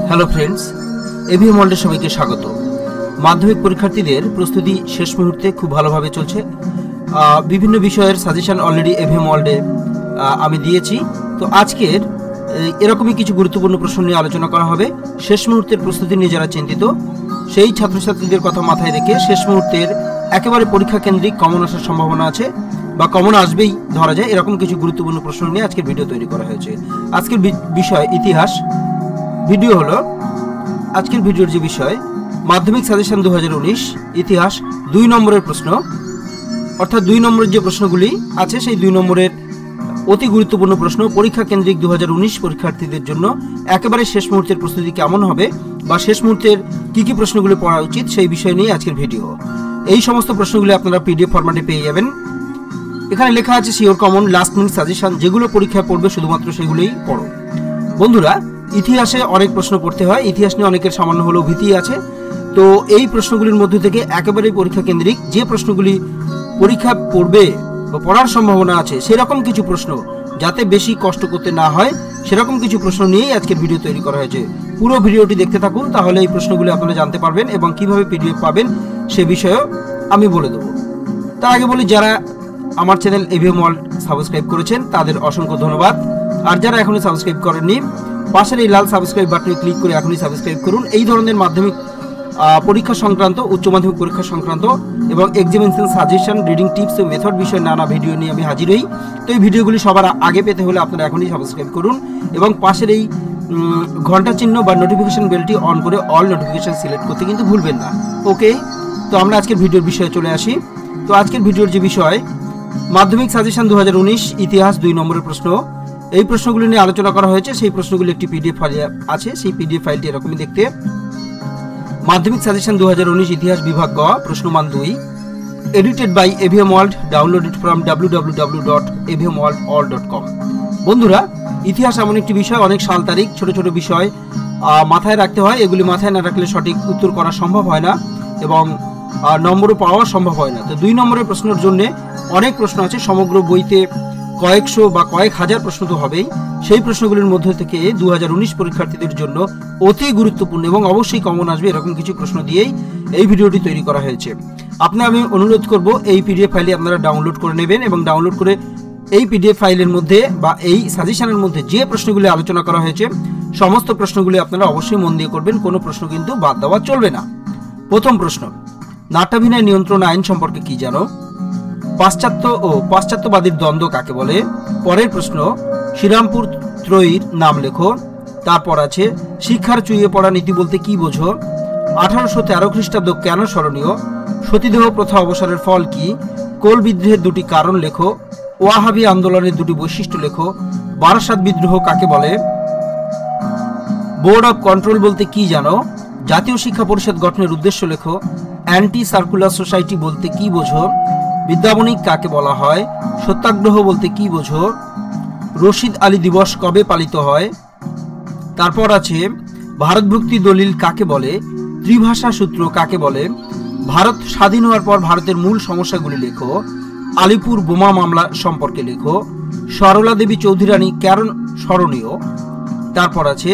Hello friends, EVM ওয়ার্ল্ডে সবাইকে স্বাগত। মাধ্যমিক পরীক্ষার্থীদের প্রস্তুতি শেষ মুহূর্তে খুব ভালোভাবে চলছে। বিভিন্ন বিষয়ের সাজেশন অলরেডি এভিএম ওয়ার্ল্ডে আমি দিয়েছি। তো আজকের এরকমই কিছু গুরুত্বপূর্ণ প্রশ্ন নিয়ে আলোচনা করা হবে। শেষ মুহূর্তের প্রস্তুতি নিয়ে যারা চিন্তিত, সেই ছাত্রছাত্রীদের কথা মাথায় রেখে শেষ মুহূর্তের একেবারে পরীক্ষা কেন্দ্রিক কমন আসার সম্ভাবনা আছে বা কমন আসবেই ধরা যায়, এরকম কিছু গুরুত্বপূর্ণ প্রশ্ন নিয়ে আজকের ভিডিও তৈরি করা হয়েছে। আজকের বিষয় ইতিহাস। ভিডিও হলো আজকের ভিডিওর যে বিষয় মাধ্যমিক সাজেশন 2019 ইতিহাস 2 নম্বরের প্রশ্ন, অর্থাৎ 2 নম্বরের যে প্রশ্নগুলি আছে সেই 2 নম্বরের অতি গুরুত্বপূর্ণ প্রশ্ন। পরীক্ষা কেন্দ্রিক 2019 পরীক্ষার্থীদের জন্য একেবারে শেষ মুহূর্তের প্রস্তুতি কেমন হবে বা শেষ মুহূর্তের কি কি প্রশ্নগুলি পড়া উচিত সেই বিষয় নিয়ে আজকের ভিডিও। এই সমস্ত প্রশ্নগুলি আপনারা পিডিএফ ফরম্যাটে পেয়ে যাবেন। এখানে লেখা আছে sure common, last minute suggestion, যেগুলো পরীক্ষায় পড়বে শুধুমাত্র সেগুলোই পড়ো। বন্ধুরা, ইতিহাসে অনেক প্রশ্ন পড়তে হয়, ইতিহাস নিয়ে অনেকের সামান্য হলেও ভীতি আছে। তো এই প্রশ্নগুলির মধ্যে থেকে একেবারেই পরীক্ষা কেন্দ্রিক যে প্রশ্নগুলি পরীক্ষা পড়বে বা পড়ার সম্ভাবনা আছে সেরকম কিছু প্রশ্ন, যাতে বেশি কষ্ট করতে না হয় সেরকম কিছু প্রশ্ন নিয়েই আজকের ভিডিও তৈরি করা হয়েছে। পুরো ভিডিওটি দেখতে থাকুন, তাহলে এই প্রশ্নগুলি আপনারা জানতে পারবেন এবং কিভাবে পিডিএফ পাবেন সে বিষয়েও আমি বলে দেবো। তার আগে বলি, যারা আমার চ্যানেল এভিএম ওয়ার্ল্ড সাবস্ক্রাইব করেছেন তাদের অসংখ্য ধন্যবাদ। আর যারা এখনই সাবস্ক্রাইব করেননি, পাশের এই লাল সাবস্ক্রাইব বাটনে ক্লিক করে এখনই সাবস্ক্রাইব করুন। এই ধরনের মাধ্যমিক পরীক্ষা সংক্রান্ত, উচ্চ মাধ্যমিক পরীক্ষা সংক্রান্ত এবং এক্সামিনেশন সাজেশন, রিডিং টিপস ও মেথড বিষয়ে নানা ভিডিও নিয়ে আমি হাজির হই। তো এই ভিডিওগুলি সবার আগে পেতে হলে আপনারা এখনই সাবস্ক্রাইব করুন এবং পাশের এই ঘন্টা চিহ্ন বা নোটিফিকেশন বেলটি অন করে অল নোটিফিকেশন সিলেক্ট করতে কিন্তু ভুলবেন না। ওকে, তো আমরা আজকের ভিডিওর বিষয়ে চলে আসি। তো আজকের ভিডিওর যে বিষয় মাধ্যমিক সাজেশন 2019 ইতিহাস 2 নম্বরের প্রশ্ন, এই প্রশ্নগুলি নিয়ে আলোচনা করা হয়েছে। সেই প্রশ্নগুলি একটি পিডিএফ ফাইল আছে, সেই পিডিএফ ফাইলটি এরকমই দেখতে। মাধ্যমিক সাজেশন 2019 ইতিহাস বিভাগ গ, প্রশ্নমান 2, edited by AVM world, downloaded from www.avmworldall.com। বন্ধুরা, ইতিহাস এমন একটি বিষয়, অনেক সাল তারিখ, ছোট ছোট বিষয় মাথায় রাখতে হয়। এগুলি মাথায় না রাখলে সঠিক উত্তর করা সম্ভব হয় না এবং নম্বরও পাওয়া সম্ভব হয় না। তো 2 নম্বরের প্রশ্নের জন্য অনেক প্রশ্ন আছে, সমগ্র বইতে কয়েকশো বা কয়েক হাজার প্রশ্ন তো হবেই। সেই প্রশ্নগুলির মধ্যে থেকে 2019 পরীক্ষার্থীদের জন্য অতি গুরুত্বপূর্ণ এবং অবশ্যই কমন আসবে এরকম কিছু প্রশ্ন দিয়েই এই ভিডিওটি তৈরি করা হয়েছে। আমি অনুরোধ করব এই পিডিএফ ফাইলে আপনারা ডাউনলোড করে নেবেন এবং ডাউনলোড করে এই পিডিএফ ফাইলের মধ্যে বা এই সাজেশনের মধ্যে যে প্রশ্নগুলি আলোচনা করা হয়েছে সমস্ত প্রশ্নগুলি আপনারা অবশ্যই মন দিয়ে করবেন, কোনো প্রশ্ন কিন্তু বাদ দেওয়া চলবে না। প্রথম প্রশ্ন, নাট্যাভিনয় নিয়ন্ত্রণ আইন সম্পর্কে কি জানো? পাশ্চাত্য ও পাশ্চাত্যবাদীর দ্বন্দ্ব কাকে বলে? পরের প্রশ্ন, শ্রীরামপুর ত্রয়ীর নাম লেখো। তারপর আছে শিক্ষার চুইয়ে পড়া নীতি বলতে কি বোঝো? 1813 খ্রিস্টাব্দ কেন স্মরণীয়? সতীদেহ প্রথা অবসরের ফল কি? কোল বিদ্রোহের 2টি কারণ লেখো। ওয়াহাবি আন্দোলনের 2টি বৈশিষ্ট্য লেখো। বারাসাত বিদ্রোহ কাকে বলে? বোর্ড অব কন্ট্রোল বলতে কি জানো? জাতীয় শিক্ষা পরিষদ গঠনের উদ্দেশ্য লেখো। অ্যান্টি সার্কুলার সোসাইটি বলতে কি বোঝো? বিদ্যাবণিক কাকে বলা হয়? সত্যাগ্রহ বলতে কি বোঝো? রশিদ আলী দিবস কবে পালিত হয়? তারপর আছে ভারতভুক্তি দলিল কাকে বলে? ত্রিভাষা সূত্র কাকে বলে? ভারত স্বাধীন হওয়ার পর ভারতের মূল সমস্যাগুলি লেখো। আলিপুর বোমা মামলা সম্পর্কে লেখো। সরলা দেবী চৌধুরী রানী কেন স্মরণীয়? তারপর আছে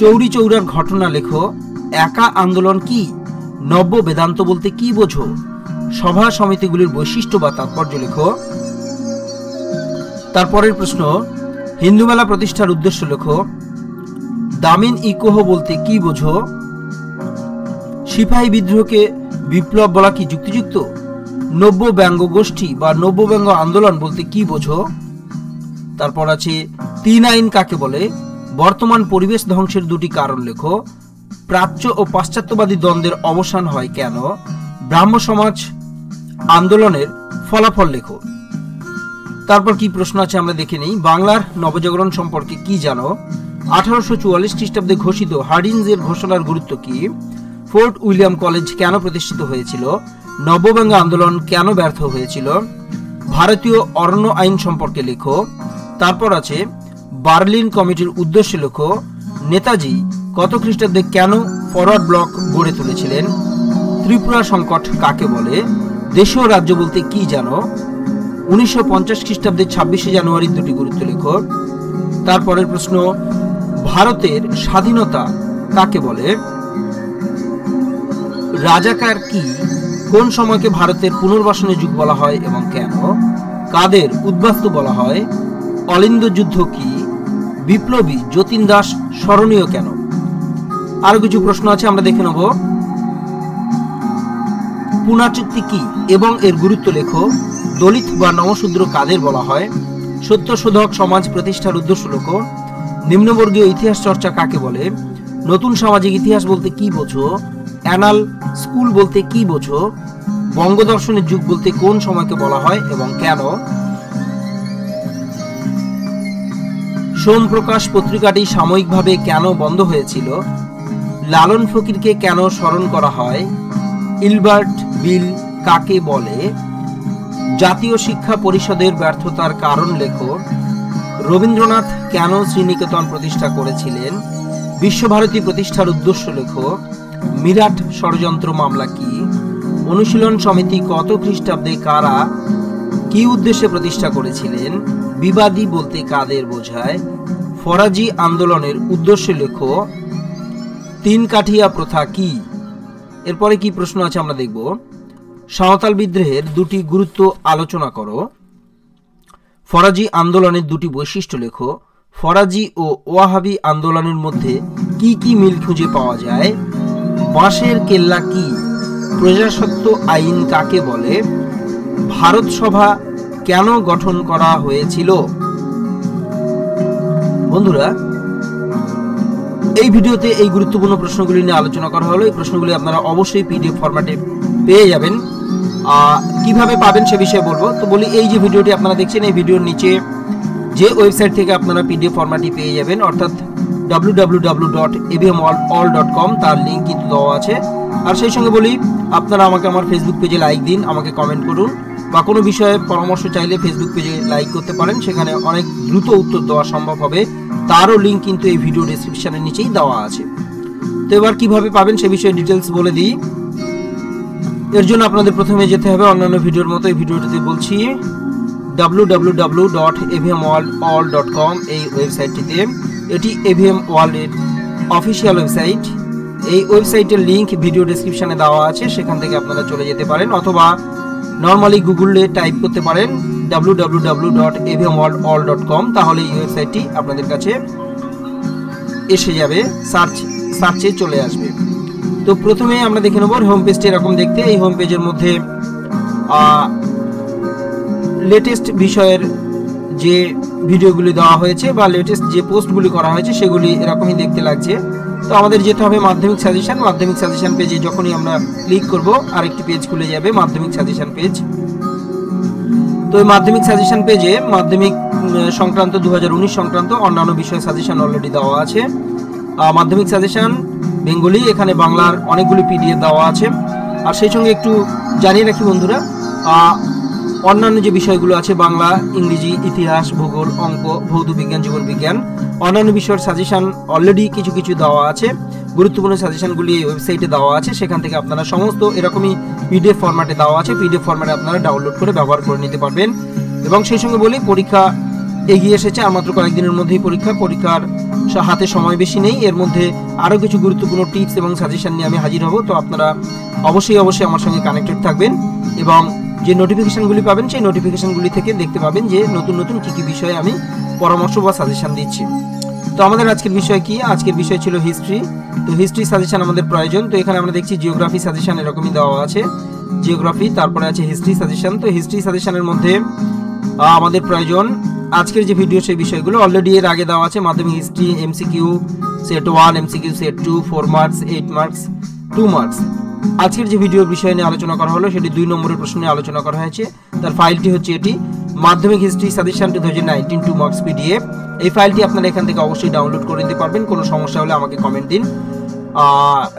চৌরি চৌরার ঘটনা লেখো। একা আন্দোলন কি? নব্য বেদান্ত বলতে কি বোঝো? সভা সমিতিগুলির বৈশিষ্ট্য বা তাৎপর্য লেখো। তারপরের প্রশ্ন, হিন্দু মেলা প্রতিষ্ঠার উদ্দেশ্য লেখো। দামিন ইকোহ বলতে কি বোঝো? সিপাহী বিদ্রোহকে বিপ্লব বলা কি যুক্তিযুক্ত? নব্য ব্যঙ্গ গোষ্ঠী বা নব্য ব্যঙ্গ আন্দোলন বলতে কি বোঝো? তারপর আছে 3 আইন কাকে বলে? বর্তমান পরিবেশ ধ্বংসের 2টি কারণ লেখো। প্রাচ্য ও পাশ্চাত্যবাদী দ্বন্দ্বের অবসান হয় কেন? ব্রাহ্ম সমাজ আন্দোলনের ফলাফল লেখো। তারপর কি প্রশ্ন আছে আমরা দেখে নেই। বাংলার নবজাগরণ সম্পর্কে কি জানো? 1844 খ্রিস্টাব্দে ঘোষিত হার্ডিঞ্জের ঘোষণার গুরুত্ব কি? ফোর্ট উইলিয়াম কলেজ কেন প্রতিষ্ঠিত হয়েছিল? নবব্যঙ্গ আন্দোলন কেন ব্যর্থ হয়েছিল? ভারতীয় অরণ্য আইন সম্পর্কে লেখো। তারপর আছে বার্লিন কমিটির উদ্দেশ্য লেখো। নেতাজি কত খ্রিস্টাব্দে কেন ফরওয়ার্ড ব্লক গড়ে তুলেছিলেন? ত্রিপুরা সংকট কাকে বলে? দেশীয় রাজ্য বলতে কি জানো? 1950 খ্রিস্টাব্দে 26শে জানুয়ারির 2টি গুরুত্ব লেখো। তারপরের প্রশ্ন, ভারতের স্বাধীনতা কাকে বলে? রাজাকার কি? কোন সময়কে ভারতের পুনর্বাসনের যুগ বলা হয় এবং কেন? কাদের উদ্বাস্তু বলা হয়? অলিন্দ যুদ্ধ কি? বিপ্লবী যতীন দাস স্মরণীয় কেন? আরো কিছু প্রশ্ন আছে, আমরা দেখে নেব। পুনা চুক্তি কি এবং এর গুরুত্ব লেখো। দলিত বা নমশূদ্র কাদের বলা হয়? সত্যশোধক সমাজ প্রতিষ্ঠার উদ্দেশ্য লেখো। নিম্নবর্গীয় ইতিহাস চর্চা কাকে বলে? নতুন সামাজিক ইতিহাস বলতে কি বোঝো? অ্যানাল স্কুল বলতে কি বোঝো? বঙ্গদর্শনের যুগ বলতে কোন সময়কে বলা হয় এবং কেন? সোমপ্রকাশ পত্রিকাটি সাময়িকভাবে কেন বন্ধ হয়েছিল? লালন ফকিরকে কেন স্মরণ করা হয়? ইলবার্ট বিল কাকে বলে? জাতীয় শিক্ষা পরিষদের ব্যর্থতার কারণ লেখো। রবীন্দ্রনাথ কেন শ্রীনিকেতন প্রতিষ্ঠা করেছিলেন? বিশ্বভারতী প্রতিষ্ঠার উদ্দেশ্য লেখো। মিরাট ষড়যন্ত্র মামলা কি? অনুশীলন সমিতি কত খ্রিস্টাব্দে কারা কি উদ্দেশ্যে প্রতিষ্ঠা করেছিলেন? বিবাদী বলতে কাদের বোঝায়? ফরাজি আন্দোলনের উদ্দেশ্য লেখো। তিন কাঠিয়া প্রথা কি? এরপরে কি প্রশ্ন আছে আমরা দেখব। সাঁওতাল বিদ্রোহের দুটি গুরুত্ব আলোচনা করো। ফরাজি আন্দোলনের দুটি বৈশিষ্ট্য লেখো। ফরাজি ও ওয়াহাবি আন্দোলনের মধ্যে কি কি মিল খুঁজে পাওয়া যায়? বাঁশের কেল্লা কি? প্রজাসত্ব আইন কাকে বলে? ভারত সভা কেন গঠন করা হয়েছিল? বন্ধুরা, এই ভিডিওতে এই গুরুত্বপূর্ণ প্রশ্নগুলি নিয়ে আলোচনা করা হলো। এই প্রশ্নগুলি আপনারা অবশ্যই পিডিএফ ফরম্যাটে পেয়ে যাবেন। কিভাবে পাবেন সে বিষয়ে বলবো। তো বলি, এই যে ভিডিওটি আপনারা দেখছেন, এই ভিডিওর নিচে যে ওয়েবসাইট থেকে আপনারা পিডিএফ ফরম্যাটটি পেয়ে যাবেন, অর্থাৎ www.abmall.com, তার লিঙ্ক কিন্তু দেওয়া আছে। আর সেই সঙ্গে বলি, আপনারা আমাকে আমার ফেসবুক পেজে লাইক দিন, আমাকে কমেন্ট করুন, বা কোনো বিষয়ে পরামর্শ চাইলে ফেসবুক পেজে লাইক করতে পারেন, সেখানে অনেক দ্রুত উত্তর দেওয়া সম্ভব হবে। তারও লিঙ্ক কিন্তু এই ভিডিও ডেসক্রিপশনের নিচেই দেওয়া আছে। তো এবার কিভাবে পাবেন সে বিষয়ে ডিটেলস বলে দিই। এর জন্য আপনাদের প্রথমে যেতে হবে অন্যান্য ভিডিওর মতো এই ভিডিওটিতে বলছি www.avmworld.com, এই ওয়েবসাইটটিতে। এটি এভিএম ওয়ার্ল্ডের অফিসিয়াল ওয়েবসাইট। এই ওয়েবসাইটের লিঙ্ক ভিডিও ডেসক্রিপশনে দেওয়া আছে, সেখান থেকে আপনারা চলে যেতে পারেন, অথবা নর্মালি গুগলে টাইপ করতে পারেন www.avmworld.com, তাহলে এই ওয়েবসাইটটি আপনাদের কাছে এসে যাবে, সার্চে চলে আসবে। তো প্রথমে আমরা দেখে নেব হোম পেজটি এরকম দেখতে। এই হোম পেজের মধ্যে লেটেস্ট বিষয়ের যে ভিডিওগুলি দেওয়া হয়েছে বা লেটেস্ট যে পোস্টগুলি করা হয়েছে সেগুলি এরকমই দেখতে লাগছে। তো আমাদের যেতে হবে মাধ্যমিক সাজেশন পেজে। যখনই আমরা ক্লিক করব আরেকটি পেজ খুলে যাবে, মাধ্যমিক সাজেশন পেজ। তো এই মাধ্যমিক সাজেশন পেজে মাধ্যমিক সংক্রান্ত 2019 সংক্রান্ত অন্যান্য বিষয় সাজেশন অলরেডি দেওয়া আছে। মাধ্যমিক সাজেশন বেঙ্গলি, এখানে বাংলার অনেকগুলি পিডিএফ দেওয়া আছে। আর সেই সঙ্গে একটু জানিয়ে রাখি বন্ধুরা, অন্যান্য যে বিষয়গুলো আছে বাংলা, ইংরেজি, ইতিহাস, ভূগোল, অঙ্ক, ভৌত বিজ্ঞান, জীবন বিজ্ঞান, অন্যান্য বিষয়ের সাজেশন অলরেডি কিছু কিছু দেওয়া আছে। গুরুত্বপূর্ণ সাজেশনগুলি এই ওয়েবসাইটে দেওয়া আছে, সেখান থেকে আপনারা সমস্ত এরকমই পিডিএফ ফরম্যাটে দেওয়া আছে, পিডিএফ ফরম্যাটে আপনারা ডাউনলোড করে ব্যবহার করে নিতে পারবেন। এবং সেই সঙ্গে বলি, পরীক্ষা এগিয়ে এসেছে, আর মাত্র কয়েকদিনের মধ্যেই পরীক্ষার হাতে সময় বেশি নেই। এর মধ্যে আরও কিছু গুরুত্বপূর্ণ টিপস এবং সাজেশন নিয়ে আমি হাজির হব। তো আপনারা অবশ্যই আমার সঙ্গে কানেক্টেড থাকবেন, এবং যে নোটিফিকেশনগুলি পাবেন সেই নোটিফিকেশনগুলি থেকে দেখতে পাবেন যে নতুন নতুন কী কী বিষয়ে আমি পরামর্শ বা সাজেশন দিচ্ছি। তো আমাদের আজকের বিষয় কি? আজকের বিষয় ছিল হিস্ট্রি। তো হিস্ট্রি সাজেশন আমাদের প্রয়োজন। তো এখানে আমরা দেখছি জিওগ্রাফি সাজেশন এরকমই দেওয়া আছে, জিওগ্রাফি, তারপরে আছে হিস্ট্রি সাজেশন। তো হিস্ট্রি সাজেশনের মধ্যে আমাদের প্রয়োজন আজকের যে ভিডিও সেই বিষয়গুলো অলরেডি এর আগে দেওয়া আছে। মাধ্যমিক history MCQ set 1, MCQ set 2, 4 marks, 8 marks, 2 marks. আজকের যে ভিডিওর বিষয় নিয়ে আলোচনা করা হলো সেটি 2 নম্বরের প্রশ্ন নিয়ে আলোচনা করা হয়েছে। তার ফাইলটি হচ্ছে এটি, মাধ্যমিক হিস্ট্রি সাজেশন 2019 2 মার্কস পিডিএফ। এই ফাইলটি আপনারা এখান থেকে অবশ্যই ডাউনলোড করে নিতে পারবেন। কোনো সমস্যা হলে আমাকে কমেন্ট দিন।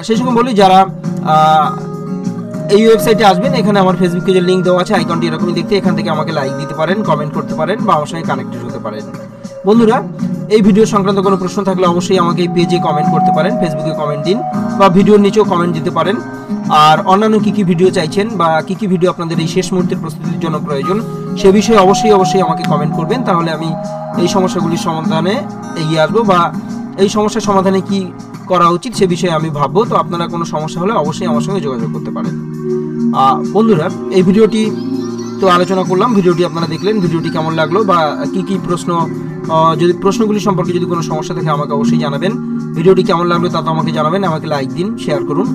সেই সঙ্গে বলি, যারা এই ওয়েবসাইটে আসবেন, এখানে আমার ফেসবুক পেজের লিঙ্ক দেওয়া আছে, আইকনটি এরকমই দেখতে। এখান থেকে আমাকে লাইক দিতে পারেন, কমেন্ট করতে পারেন, বা আমার সঙ্গে কানেক্টেড হতে পারেন। বন্ধুরা, এই ভিডিও সংক্রান্ত কোনো প্রশ্ন থাকলে অবশ্যই আমাকে এই পেজে কমেন্ট করতে পারেন, ফেসবুকে কমেন্ট দিন, বা ভিডিওর নিচেও কমেন্ট দিতে পারেন। আর অন্যান্য কী কী ভিডিও চাইছেন বা কী কী ভিডিও আপনাদের এই শেষ মুহূর্তের প্রস্তুতির জন্য প্রয়োজন সে বিষয়ে অবশ্যই আমাকে কমেন্ট করবেন। তাহলে আমি এই সমস্যাগুলির সমাধানে এগিয়ে আসবো, বা এই সমস্যার সমাধানে কি করা উচিত সে বিষয়ে আমি ভাববো। তো আপনারা কোনো সমস্যা হলে অবশ্যই আমার সঙ্গে যোগাযোগ করতে পারেন। বন্ধুরা, এই ভিডিওটি তো আলোচনা করলাম, ভিডিওটি আপনারা দেখলেন, ভিডিওটি কেমন লাগলো বা কি কি প্রশ্ন, যদি প্রশ্নগুলি সম্পর্কে যদি কোনো সমস্যা থাকে আমাকে অবশ্যই জানাবেন। ভিডিওটি কেমন লাগলো তা তো আমাকে জানাবেন, আমাকে লাইক দিন, শেয়ার করুন।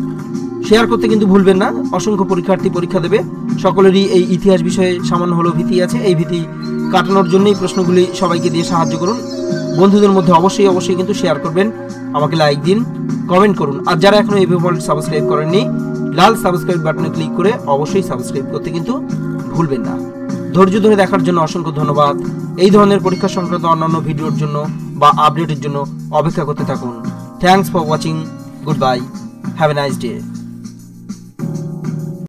শেয়ার করতে কিন্তু ভুলবেন না। অসংখ্য পরীক্ষার্থী পরীক্ষা দেবে, সকলেরই এই ইতিহাস বিষয়ে সামান্য হলেও ভীতি আছে। এই ভীতি কাটানোর জন্যই প্রশ্নগুলি সবাইকে দিয়ে সাহায্য করুন। বন্ধুদের মধ্যে অবশ্যই কিন্তু শেয়ার করবেন, আমাকে লাইক দিন, কমেন্ট করুন। আর যারা এখনো এভিএম ওয়ার্ল্ড সাবস্ক্রাইব করেননি, লাল সাবস্ক্রাইব বাটনে ক্লিক করে অবশ্যই সাবস্ক্রাইব করতে কিন্তু ভুলবেন না। ধৈর্য ধরে দেখার জন্য অসংখ্য ধন্যবাদ। এই ধরনের পরীক্ষা সংক্রান্ত অন্যান্য ভিডিওর জন্য বা আপডেটের জন্য অপেক্ষা করতে থাকুন। Thanks for watching. Good bye. Have a nice day.